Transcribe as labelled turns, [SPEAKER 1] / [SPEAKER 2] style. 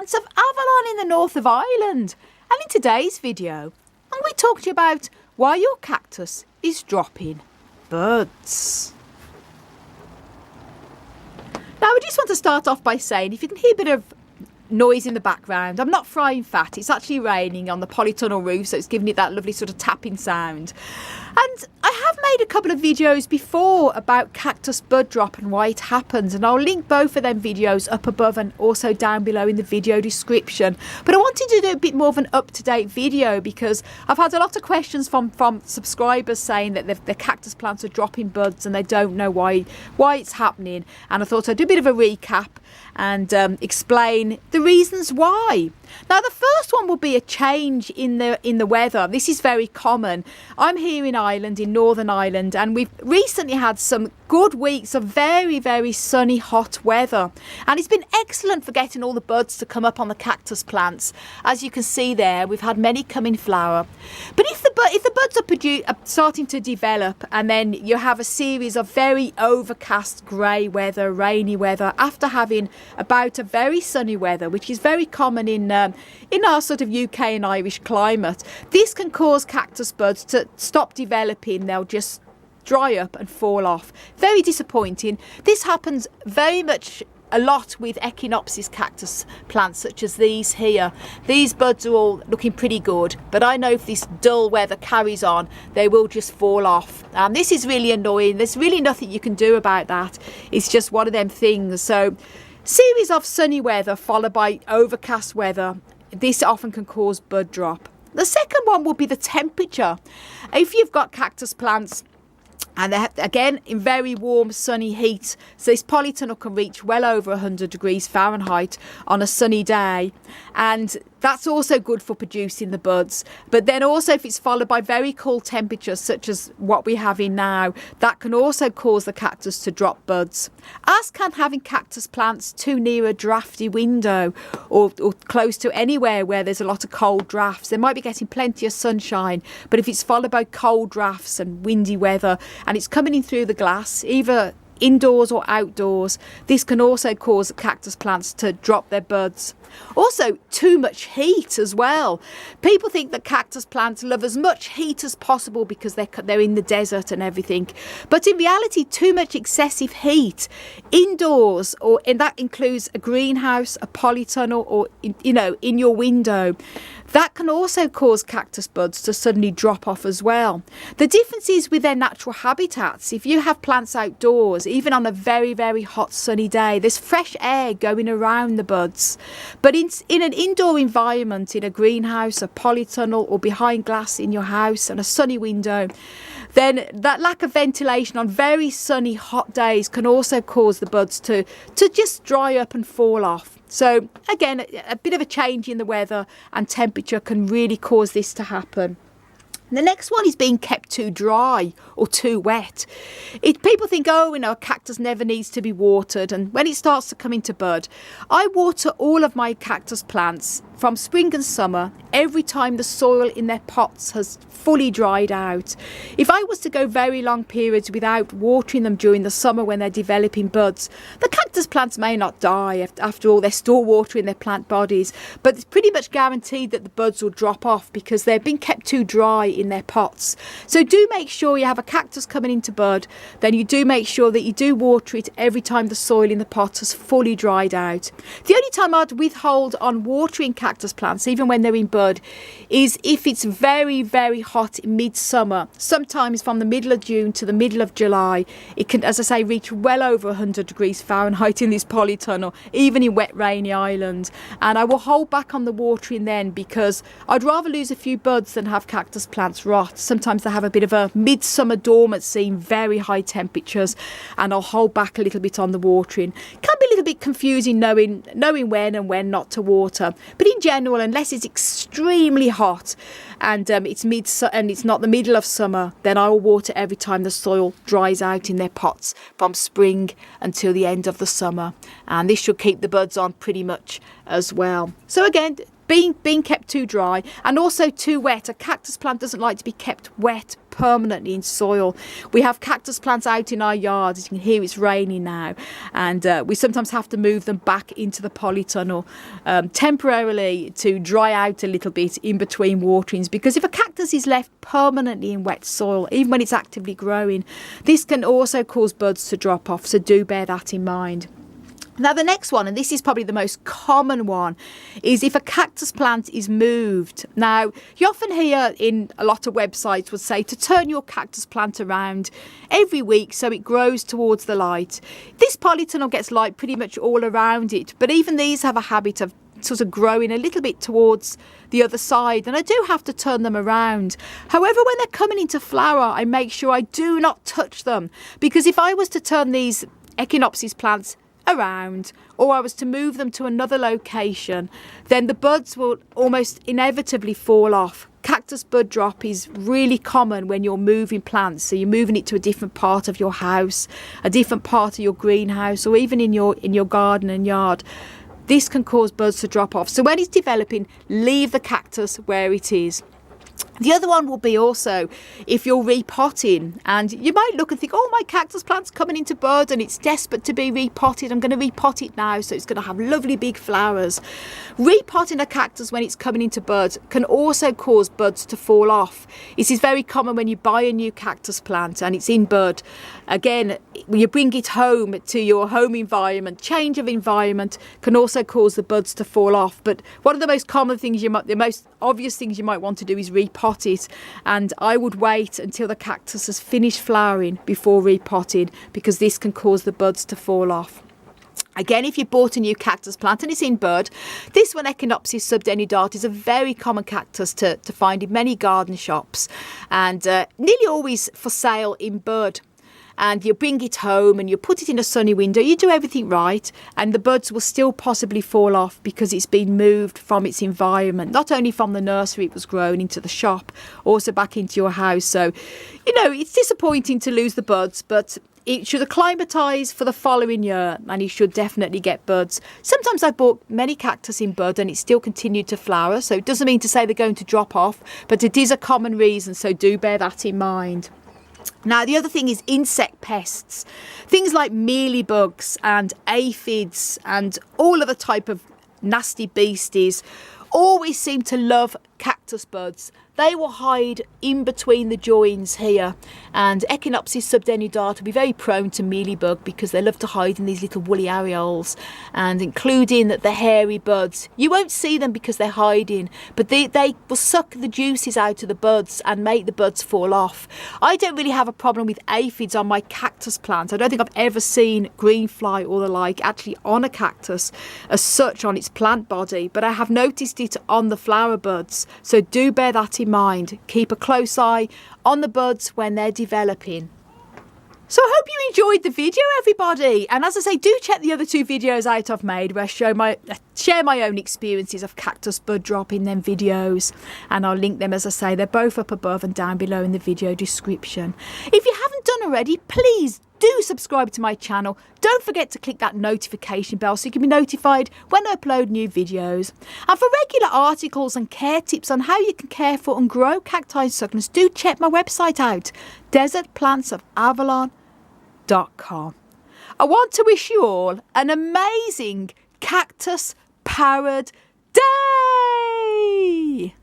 [SPEAKER 1] plants of Avalon in the north of Ireland. And in today's video, I'm going to talk to you about why your cactus is dropping buds. Now, I just want to start off by saying, if you can hear a bit of noise in the background, I'm not frying fat. It's actually raining on the polytunnel roof, so it's giving it that lovely sort of tapping sound. And I have made a couple of videos before about cactus bud drop and why it happens, and I'll link both of them videos up above and also down below in the video description. But I wanted to do a bit more of an up-to-date video because I've had a lot of questions from subscribers saying that the cactus plants are dropping buds and they don't know why it's happening, and I thought I'd do a bit of a recap and explain the reasons why. Now, the first one will be a change in the weather. This is very common. I'm here in Ireland, in Northern Ireland, and we've recently had some good weeks of very, very sunny, hot weather, and it's been excellent for getting all the buds to come up on the cactus plants. As you can see there, we've had many come in flower. But if the buds are starting to develop, and then you have a series of very overcast, grey weather, rainy weather, after having about a very sunny weather, which is very common in our sort of UK and Irish climate, this can cause cactus buds to stop developing. They'll just dry up and fall off. Very disappointing. This happens very much a lot with echinopsis cactus plants such as these here. These buds are all looking pretty good, but I know if this dull weather carries on, they will just fall off. And this is really annoying. There's really nothing you can do about that. It's just one of them things. So, series of sunny weather followed by overcast weather, this often can cause bud drop. The second one will be the temperature. If you've got cactus plants and they're again in very warm sunny heat, so this polytunnel can reach well over 100 degrees Fahrenheit on a sunny day, and that's also good for producing the buds. But then also if it's followed by very cool temperatures such as what we have in now, that can also cause the cactus to drop buds. As can having cactus plants too near a drafty window or close to anywhere where there's a lot of cold drafts. They might be getting plenty of sunshine, but if it's followed by cold drafts and windy weather and it's coming in through the glass, either indoors or outdoors, this can also cause cactus plants to drop their buds. Also, too much heat as well. People think that cactus plants love as much heat as possible because they're in the desert and everything. But in reality, too much excessive heat indoors, and that includes a greenhouse, a polytunnel, or in your window, that can also cause cactus buds to suddenly drop off as well. The difference is with their natural habitats. If you have plants outdoors, even on a very, very hot sunny day, there's fresh air going around the buds. But in an indoor environment, in a greenhouse, a polytunnel, or behind glass in your house and a sunny window, then that lack of ventilation on very sunny, hot days can also cause the buds to just dry up and fall off. So again, a bit of a change in the weather and temperature can really cause this to happen. The next one is being kept too dry or too wet. People think, a cactus never needs to be watered. And when it starts to come into bud, I water all of my cactus plants from spring and summer every time the soil in their pots has fully dried out. If I was to go very long periods without watering them during the summer when they're developing buds, the cactus plants may not die. After all, they're still watering their plant bodies, but it's pretty much guaranteed that the buds will drop off because they've been kept too dry in their pots. So do make sure you have a cactus coming into bud, then you do make sure that you do water it every time the soil in the pot has fully dried out. The only time I'd withhold on watering cactus plants, even when they're in bud, is if it's very, very hot in midsummer. Sometimes from the middle of June to the middle of July, it can, as I say, reach well over 100 degrees Fahrenheit in this polytunnel, even in wet, rainy Ireland. And I will hold back on the watering then because I'd rather lose a few buds than have cactus plants rot. Sometimes they have a bit of a midsummer dormancy in very high temperatures, and I'll hold back a little bit on the watering. Can be a little bit confusing knowing when and when not to water, but in general, unless it's extremely hot and it's not the middle of summer, then I will water every time the soil dries out in their pots from spring until the end of the summer, and this should keep the buds on pretty much as well. So again, being kept too dry and also too wet. A cactus plant doesn't like to be kept wet permanently in soil. We have cactus plants out in our yard. As you can hear, it's raining now, and we sometimes have to move them back into the polytunnel temporarily to dry out a little bit in between waterings, because if a cactus is left permanently in wet soil, even when it's actively growing, this can also cause buds to drop off, so do bear that in mind. Now the next one, and this is probably the most common one, is if a cactus plant is moved. Now you often hear in a lot of websites would say to turn your cactus plant around every week so it grows towards the light. This polytunnel gets light pretty much all around it, but even these have a habit of sort of growing a little bit towards the other side, and I do have to turn them around. However, when they're coming into flower, I make sure I do not touch them, because if I was to turn these Echinopsis plants around, or I was to move them to another location, then the buds will almost inevitably fall off. Cactus bud drop is really common when you're moving plants, so you're moving it to a different part of your house, a different part of your greenhouse, or even in your garden and yard. This can cause buds to drop off. So when it's developing, leave the cactus where it is. The other one will be also if you're repotting, and you might look and think, oh, my cactus plant's coming into bud and it's desperate to be repotted. I'm going to repot it now so it's going to have lovely big flowers. Repotting a cactus when it's coming into bud can also cause buds to fall off. This is very common when you buy a new cactus plant and it's in bud. Again, when you bring it home to your home environment, change of environment can also cause the buds to fall off. But one of the most common things the most obvious things you might want to do is repot it, and I would wait until the cactus has finished flowering before repotting, because this can cause the buds to fall off. Again, if you bought a new cactus plant and it's in bud, this one, Echinopsis subdenudata, is a very common cactus to find in many garden shops, and nearly always for sale in bud. And you bring it home and you put it in a sunny window, you do everything right, and the buds will still possibly fall off because it's been moved from its environment, not only from the nursery it was grown into the shop, also back into your house. So, it's disappointing to lose the buds, but it should acclimatise for the following year and you should definitely get buds. Sometimes I've bought many cactus in bud and it still continued to flower, so it doesn't mean to say they're going to drop off, but it is a common reason, so do bear that in mind. Now, the other thing is insect pests. Things like mealybugs and aphids and all other type of nasty beasties always seem to love cactus buds. They will hide in between the joins here, and Echinopsis subdenudata will be very prone to mealybug because they love to hide in these little woolly areoles, and including the hairy buds. You won't see them because they're hiding, but they will suck the juices out of the buds and make the buds fall off. I don't really have a problem with aphids on my cactus plant. I don't think I've ever seen greenfly or the like actually on a cactus as such on its plant body, but I have noticed it on the flower buds, so do bear that in mind. Keep a close eye on the buds when they're developing. So I hope you enjoyed the video, everybody, and as I say, do check the other two videos out I've made where I share my own experiences of cactus bud drop in them videos, and I'll link them, as I say. They're both up above and down below in the video description. If you haven't done already, please do subscribe to my channel. Don't forget to click that notification bell so you can be notified when I upload new videos. And for regular articles and care tips on how you can care for and grow cacti and succulents, do check my website out, desertplantsofavalon.com. I want to wish you all an amazing cactus-powered day.